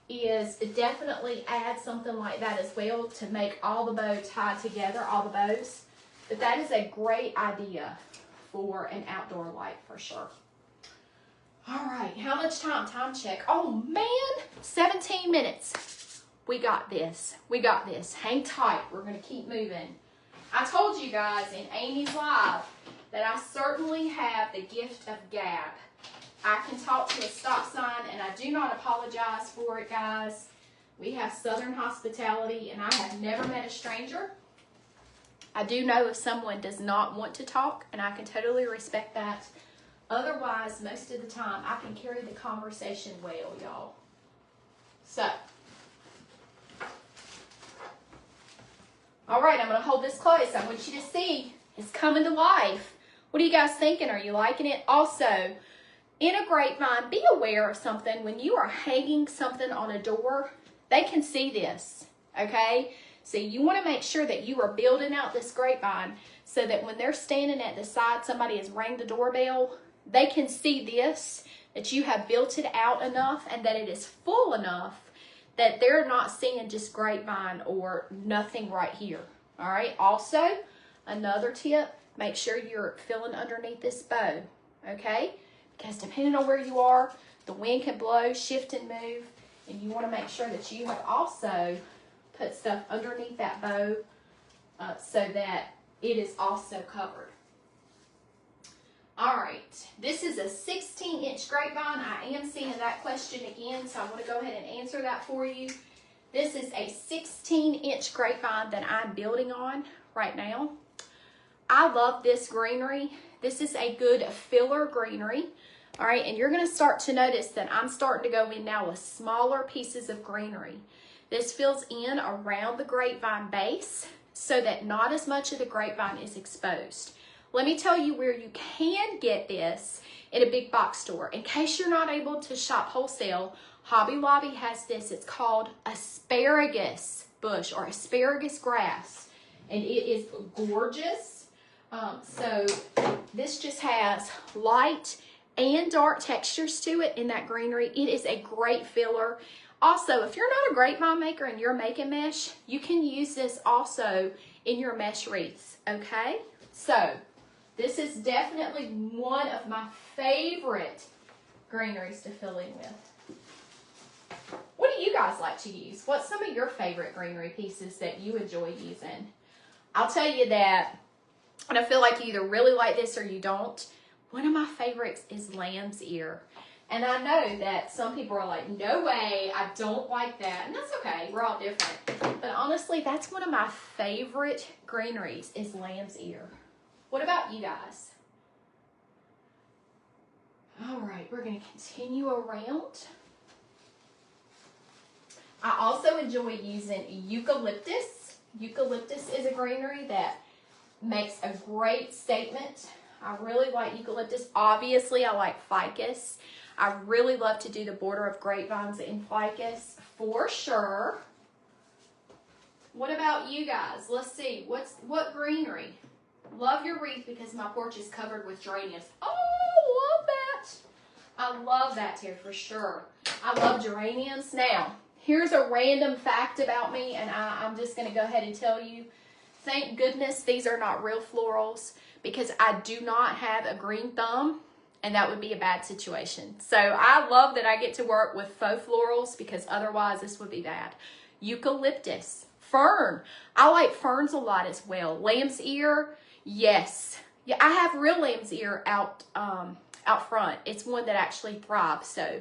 is definitely add something like that as well to make all the bows tied together, all the bows. But that is a great idea for an outdoor light for sure. All right, how much time? Time check. Oh man, 17 minutes. We got this. We got this. Hang tight. We're going to keep moving. I told you guys in Amy's Live that I certainly have the gift of gab. I can talk to a stop sign, and I do not apologize for it, guys. We have Southern hospitality, and I have never met a stranger. I do know if someone does not want to talk, and I can totally respect that. Otherwise, most of the time, I can carry the conversation well, y'all. So, all right, I'm going to hold this close. I want you to see it's coming to life. What are you guys thinking? Are you liking it? Also, in a grapevine, be aware of something. When you are hanging something on a door, they can see this, okay? So you want to make sure that you are building out this grapevine so that when they're standing at the side, somebody has rang the doorbell, they can see this, that you have built it out enough and that it is full enough that they're not seeing just grapevine or nothing right here, all right? Also, another tip, make sure you're filling underneath this bow, okay? Because depending on where you are, the wind can blow, shift and move, and you want to make sure that you have also put stuff underneath that bow so that it is also covered. All right, this is a 16-inch grapevine. I am seeing that question again, so I want to go ahead and answer that for you. This is a 16-inch grapevine that I'm building on right now. I love this greenery. This is a good filler greenery. All right, and you're going to start to notice that I'm starting to go in now with smaller pieces of greenery. This fills in around the grapevine base so that not as much of the grapevine is exposed. Let me tell you where you can get this in a big box store. In case you're not able to shop wholesale, Hobby Lobby has this. It's called asparagus bush or asparagus grass, and it is gorgeous. So this just has light and dark textures to it in that greenery. It is a great filler. Also, if you're not a grapevine maker and you're making mesh, you can use this also in your mesh wreaths, okay? So this is definitely one of my favorite greeneries to fill in with. What do you guys like to use? What's some of your favorite greenery pieces that you enjoy using? I'll tell you that, and I feel like you either really like this or you don't. One of my favorites is lamb's ear. And I know that some people are like, no way, I don't like that. And that's okay, we're all different. But honestly, that's one of my favorite greeneries is lamb's ear. What about you guys? All right, we're gonna continue around. I also enjoy using eucalyptus. Eucalyptus is a greenery that makes a great statement. I really like eucalyptus. Obviously, I like ficus. I really love to do the border of grapevines in ficus for sure. What about you guys? Let's see. What greenery? Love your wreath because my porch is covered with geraniums. Oh, love that. I love that too for sure. I love geraniums. Now, here's a random fact about me, and I'm just going to go ahead and tell you. Thank goodness these are not real florals because I do not have a green thumb, and that would be a bad situation. So I love that I get to work with faux florals because otherwise this would be bad. Eucalyptus, fern. I like ferns a lot as well. Lamb's ear, yes. Yeah, I have real lamb's ear out front. It's one that actually thrives. So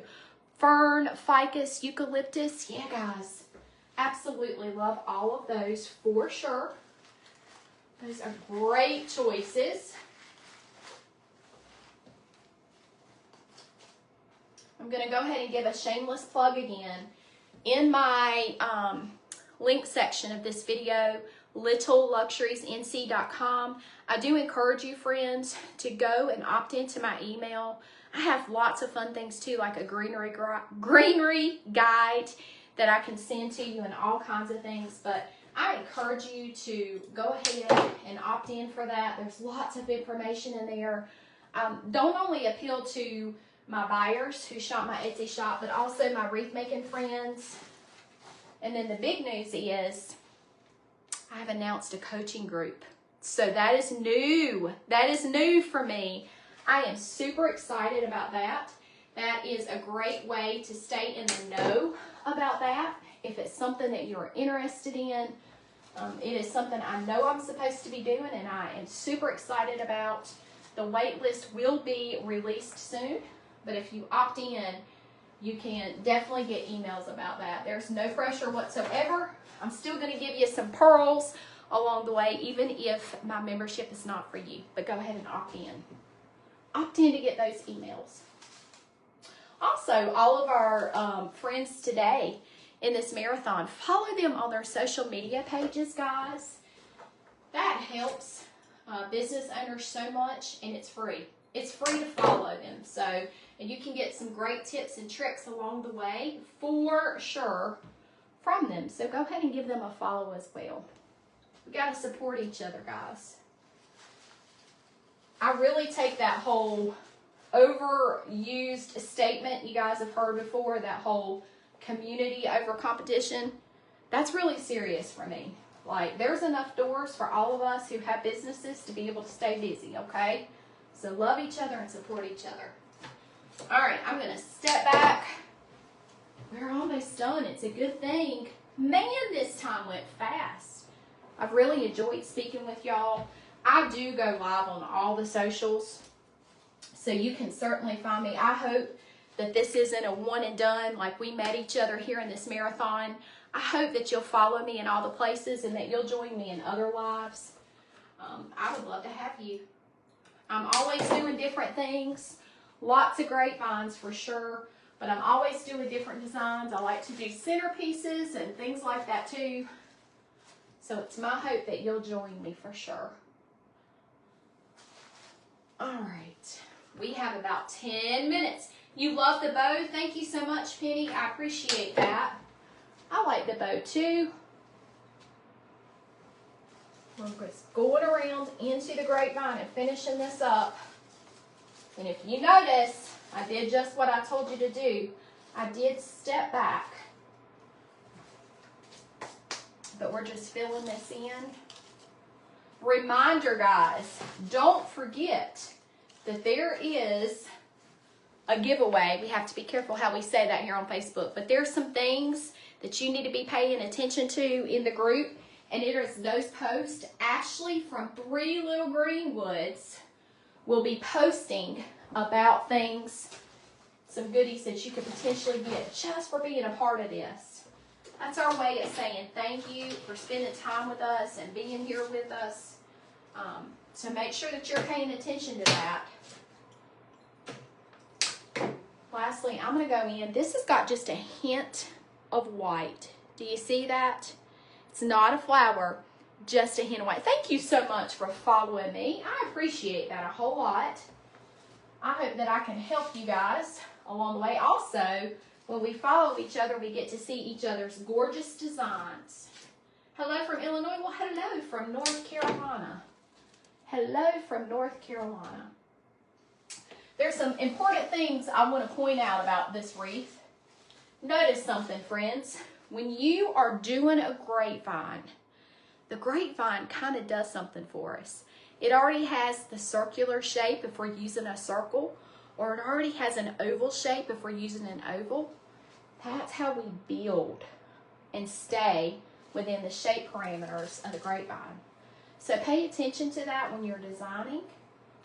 fern, ficus, eucalyptus, yeah guys. Absolutely love all of those for sure. Those are great choices. I'm going to go ahead and give a shameless plug again. In my link section of this video, littleluxuriesnc.com, I do encourage you, friends, to go and opt into my email. I have lots of fun things too, like a greenery guide that I can send to you and all kinds of things. But I encourage you to go ahead and opt in for that. There's lots of information in there. Don't only appeal to my buyers who shop my Etsy shop, but also my wreath making friends. And then the big news is I've announced a coaching group. So that is new. That is new for me. I am super excited about that. That is a great way to stay in the know about that. If it's something that you're interested in, it is something I know I'm supposed to be doing, and I am super excited about. The wait list will be released soon, but if you opt in, you can definitely get emails about that. There's no pressure whatsoever. I'm still going to give you some pearls along the way, even if my membership is not for you. But go ahead and opt in. Opt in to get those emails. Also, all of our friends today in this marathon, follow them on their social media pages, guys. That helps business owners so much, and it's free. It's free to follow them. So, and you can get some great tips and tricks along the way for sure from them. So go ahead and give them a follow as well. We got to support each other, guys. I really take that whole overused statement you guys have heard before, that whole community over competition. That's really serious for me. Like, there's enough doors for all of us who have businesses to be able to stay busy, okay? So love each other and support each other. All right, I'm going to step back. We're almost done. It's a good thing. Man, this time went fast. I've really enjoyed speaking with y'all. I do go live on all the socials. So you can certainly find me. I hope that this isn't a one and done, like we met each other here in this marathon. I hope that you'll follow me in all the places and that you'll join me in other lives. I would love to have you. I'm always doing different things. Lots of grapevines for sure, but I'm always doing different designs. I like to do centerpieces and things like that too. So it's my hope that you'll join me for sure. All right, we have about 10 minutes. You love the bow. Thank you so much, Penny. I appreciate that. I like the bow too. We're just going around into the grapevine and finishing this up. And if you notice, I did just what I told you to do. I did step back. But we're just filling this in. Reminder, guys, don't forget that there is a giveaway. We have to be careful how we say that here on Facebook. But there's some things that you need to be paying attention to in the group. And it is those posts. Ashley from 3 Little Greenwoods will be posting about things, some goodies that you could potentially get just for being a part of this. That's our way of saying thank you for spending time with us and being here with us. So make sure that you're paying attention to that. Lastly, I'm going to go in. This has got just a hint of white. Do you see that? It's not a flower, just a hint of white. Thank you so much for following me. I appreciate that a whole lot. I hope that I can help you guys along the way. Also, when we follow each other, we get to see each other's gorgeous designs. Hello from Illinois. Well, hello from North Carolina. Hello from North Carolina. There's some important things I want to point out about this wreath. Notice something, friends. When you are doing a grapevine, the grapevine kind of does something for us. It already has the circular shape if we're using a circle, or it already has an oval shape if we're using an oval. That's how we build and stay within the shape parameters of the grapevine. So pay attention to that when you're designing.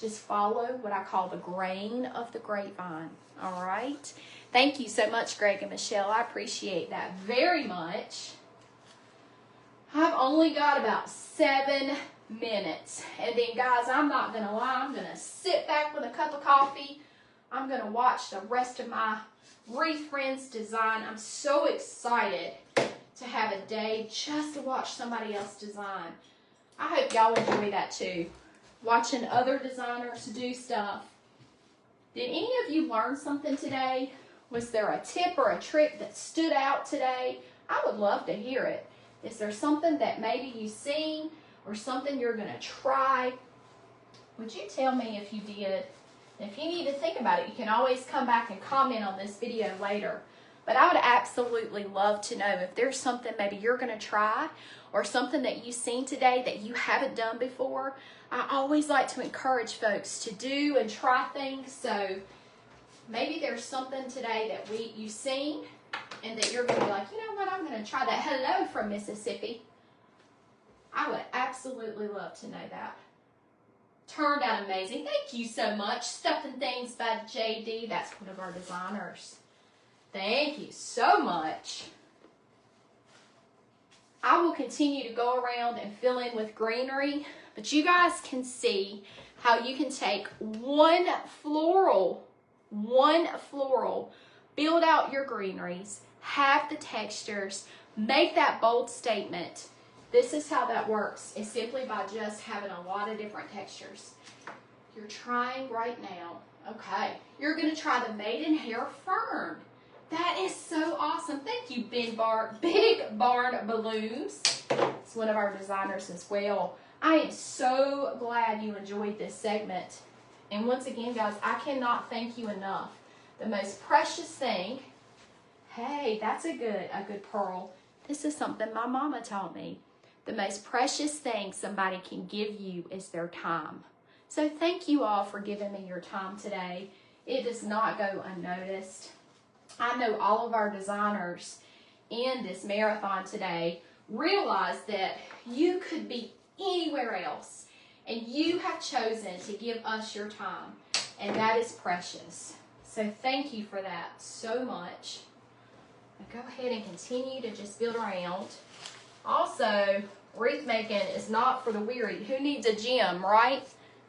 Just follow what I call the grain of the grapevine, all right? Thank you so much, Greg and Michelle. I appreciate that very much. I've only got about 7 minutes. And then, guys, I'm not going to lie. I'm going to sit back with a cup of coffee. I'm going to watch the rest of my wreath friends design. I'm so excited to have a day just to watch somebody else design. I hope y'all enjoy that too. Watching other designers do stuff. Did any of you learn something today? Was there a tip or a trick that stood out today? I would love to hear it. Is there something that maybe you've seen or something you're going to try? Would you tell me if you did? If you need to think about it, you can always come back and comment on this video later. But I would absolutely love to know if there's something maybe you're going to try or something that you've seen today that you haven't done before. I always like to encourage folks to do and try things. So maybe there's something today that you've seen and that you're going to be like, you know what, I'm going to try that. Hello from Mississippi. I would absolutely love to know that. Turned out amazing. Thank you so much. Stuffing Things by JD. That's one of our designers. Thank you so much. I will continue to go around and fill in with greenery, but you guys can see how you can take one floral, build out your greeneries, have the textures, make that bold statement. This is how that works. It's simply by just having a lot of different textures. You're trying right now. Okay, you're going to try the Maidenhair Fern. That is so awesome. Thank you, Big Barn Balloons. It's one of our designers as well. I am so glad you enjoyed this segment. And once again, guys, I cannot thank you enough. The most precious thing, hey, that's a good pearl. This is something my mama taught me. The most precious thing somebody can give you is their time. So thank you all for giving me your time today. It does not go unnoticed. I know all of our designers in this marathon today realize that you could be anywhere else and you have chosen to give us your time. and that is precious. So thank you for that so much. Now go ahead and continue to just build around. Also, wreath making is not for the weary. Who needs a gym, right?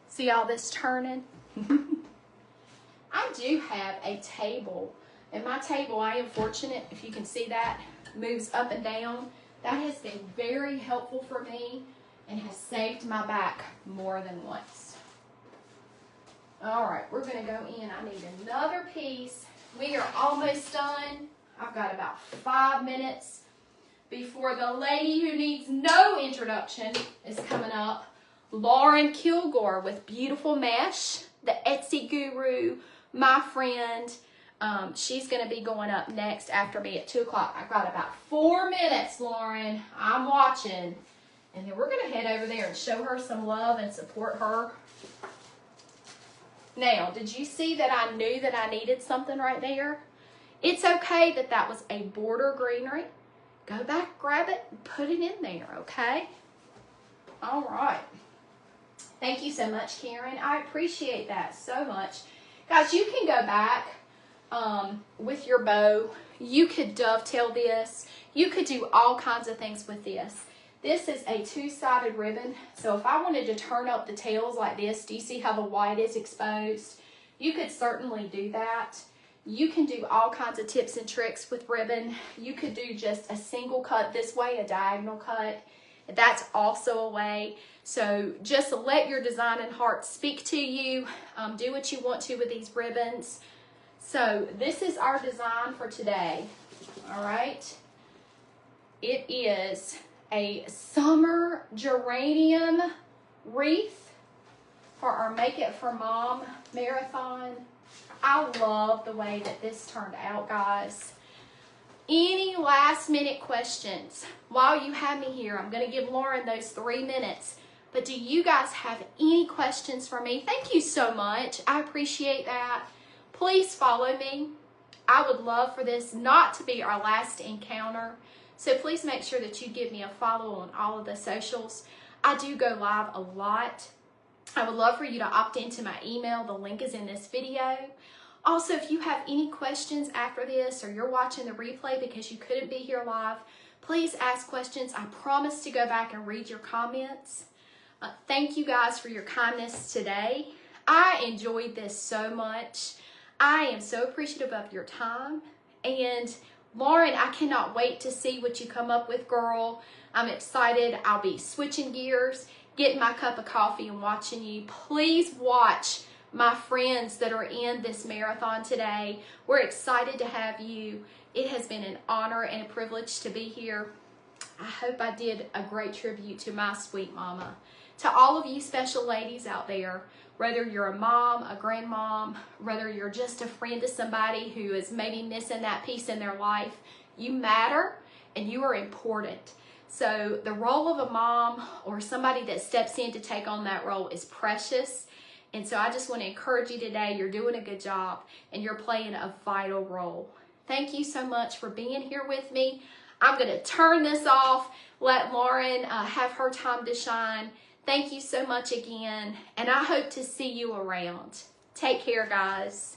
See all this turning? I do have a table. And my table, I am fortunate, if you can see that, moves up and down. That has been very helpful for me and has saved my back more than once. All right, we're gonna go in. I need another piece. We are almost done. I've got about 5 minutes before the lady who needs no introduction is coming up. Lauren Kilgore with Beautiful Mesh, the Etsy guru, my friend. She's going to be going up next after me at 2 o'clock. I've got about 4 minutes, Lauren. I'm watching. And then we're going to head over there and show her some love and support her. Now, did you see that I knew that I needed something right there? It's okay that that was a border greenery. Go back, grab it, and put it in there, okay? All right. Thank you so much, Karen. I appreciate that so much. Guys, you can go back with your bow. You could dovetail this. You could do all kinds of things with this. This is a 2-sided ribbon. So if I wanted to turn up the tails like this, do you see how the white is exposed? You could certainly do that. You can do all kinds of tips and tricks with ribbon. You could do just a single cut this way, a diagonal cut. That's also a way. So just let your design and heart speak to you. Do what you want to with these ribbons. So this is our design for today. All right. It is a summer geranium wreath for our Make It for Mom marathon. I love the way that this turned out, guys. Any last minute questions? While you have me here, I'm going to give Lauren those 3 minutes. But do you guys have any questions for me? Thank you so much. I appreciate that. Please follow me. I would love for this not to be our last encounter. So please make sure that you give me a follow on all of the socials. I do go live a lot. I would love for you to opt into my email. The link is in this video. Also, if you have any questions after this or you're watching the replay because you couldn't be here live, please ask questions. I promise to go back and read your comments. Thank you guys for your kindness today. I enjoyed this so much. I am so appreciative of your time. And Lauren, I cannot wait to see what you come up with, girl. I'm excited. I'll be switching gears, getting my cup of coffee and watching you. Please watch my friends that are in this marathon today. We're excited to have you. It has been an honor and a privilege to be here. I hope I did a great tribute to my sweet mama. To all of you special ladies out there, whether you're a mom, a grandmom, whether you're just a friend to somebody who is maybe missing that piece in their life, you matter and you are important. So the role of a mom or somebody that steps in to take on that role is precious. And so I just want to encourage you today. You're doing a good job and you're playing a vital role. Thank you so much for being here with me. I'm going to turn this off, let Lauren have her time to shine. Thank you so much again, and I hope to see you around. Take care, guys.